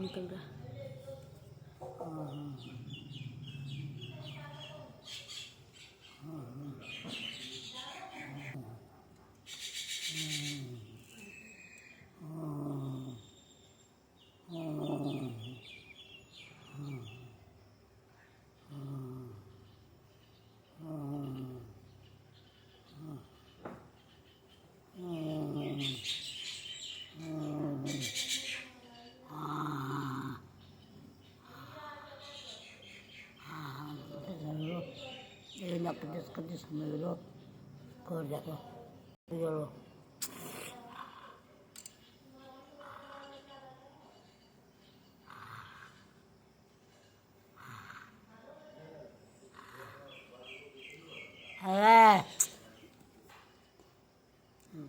निकल रहा है। Nak kerja sama dulu, kerja tu, dulu.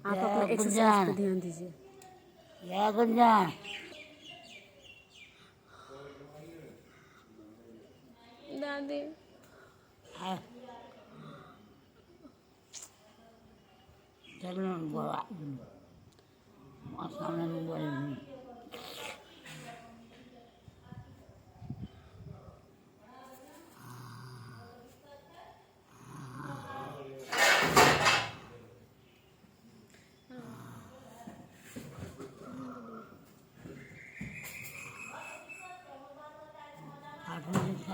आप अपना एक्सरसाइज पे ध्यान दीजिए। या गुंजान दादी चलो बोला मौसम में बोले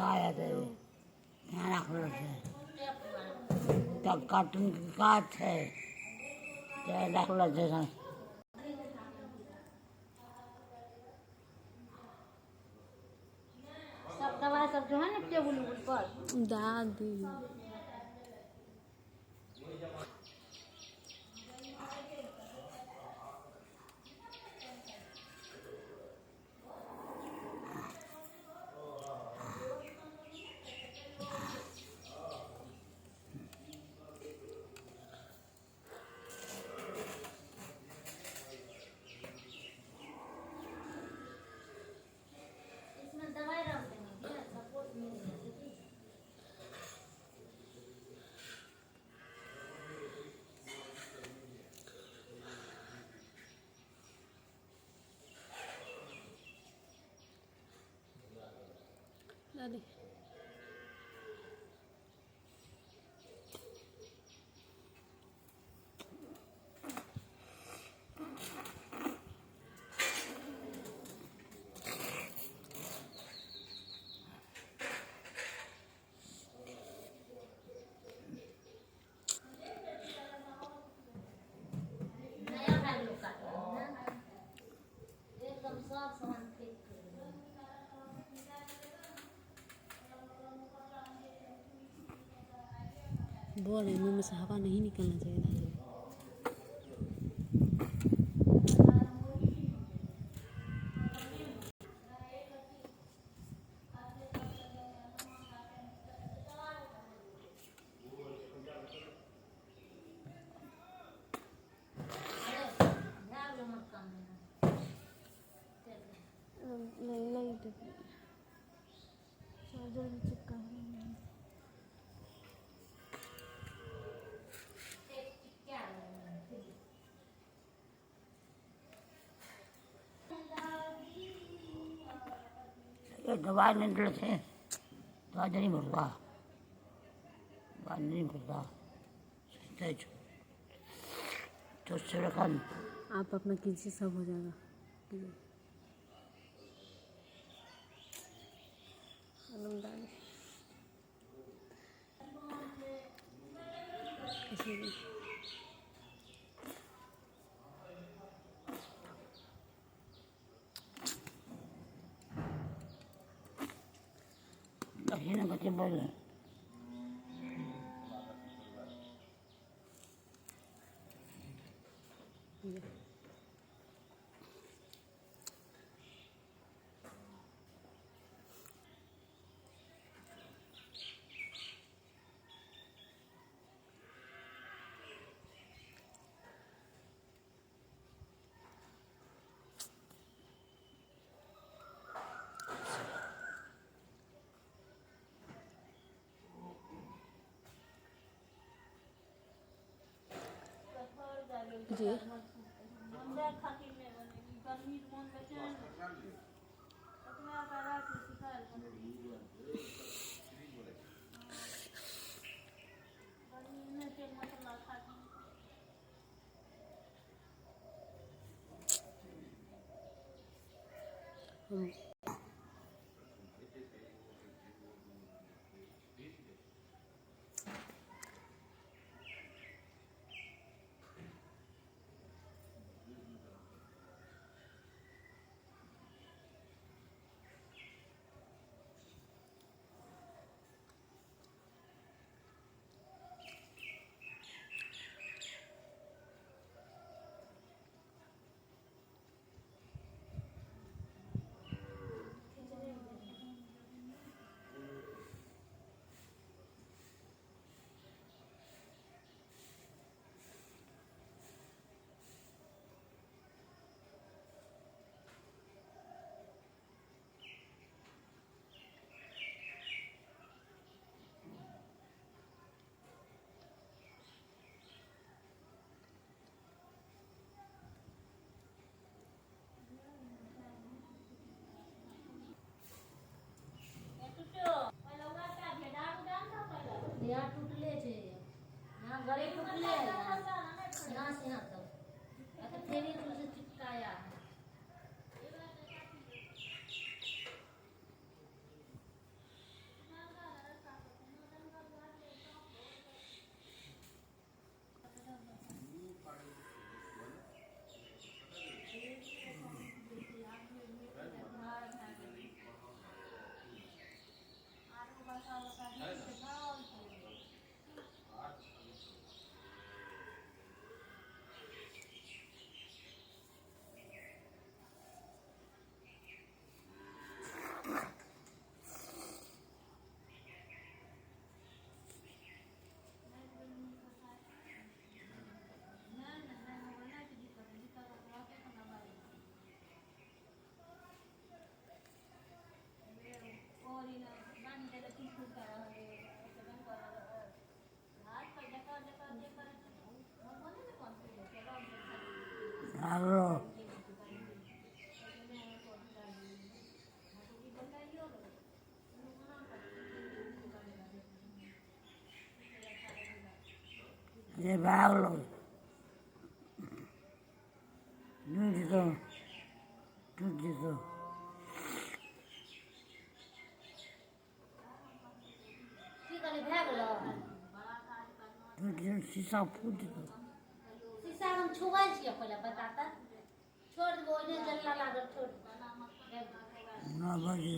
आया थे खाना खा थे तब कार्टून की काट है क्या रख लेते हैं सब दवाई सब जो है ना टेबल पर दादी दादी बोल रहे मुंह में से हवा नहीं निकलना चाहिए दादी। नहीं चार्जर भी चिपका है। ये दवाई नहीं लेते दवाई नहीं भरता दवाई नहीं भरता तो सिरकन आप अपना कीजिए सब हो जाएगा। ये ना बच्चे बोल जी हम यहाँ टूटले छे यहाँ गले टूटले है यहाँ से यहाँ तक तो फिर ये तुझे चिपकाया है Aló. Llevarlo. Dúdito. Dúdito. की करे भए गेलो Dúdito शीशा फूट गयो शीशा हम छुबै छियै पहिले बता त छोड़ देबो ओने जल्ला लागल छोड़ 9 बजे